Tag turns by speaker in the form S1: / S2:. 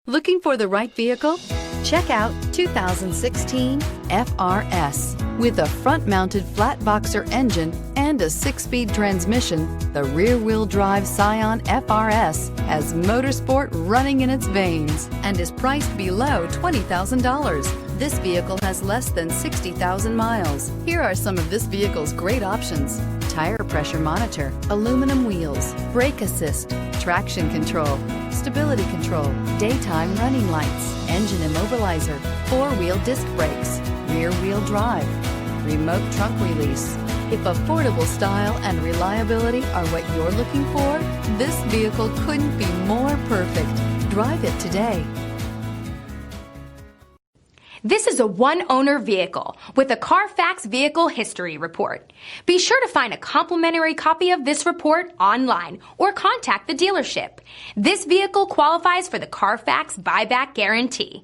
S1: Looking for the right vehicle? Check out 2016 FR-S. With a front-mounted flat boxer engine and a 6-speed transmission, the rear-wheel drive Scion FR-S has motorsport running in its veins and is priced below $20,000. This vehicle has less than 60,000 miles. Here are some of this vehicle's great options: tire pressure monitor, aluminum wheels, brake assist, traction control, stability control, daytime running lights, engine immobilizer, 4-wheel disc brakes, rear-wheel drive, remote trunk release. If affordable style and reliability are what you're looking for, this vehicle couldn't be more perfect. Drive it today.
S2: This is a one-owner vehicle with a CARFAX Vehicle History Report. Be sure to find a complimentary copy of this report online or contact the dealership. This vehicle qualifies for the CARFAX Buyback Guarantee.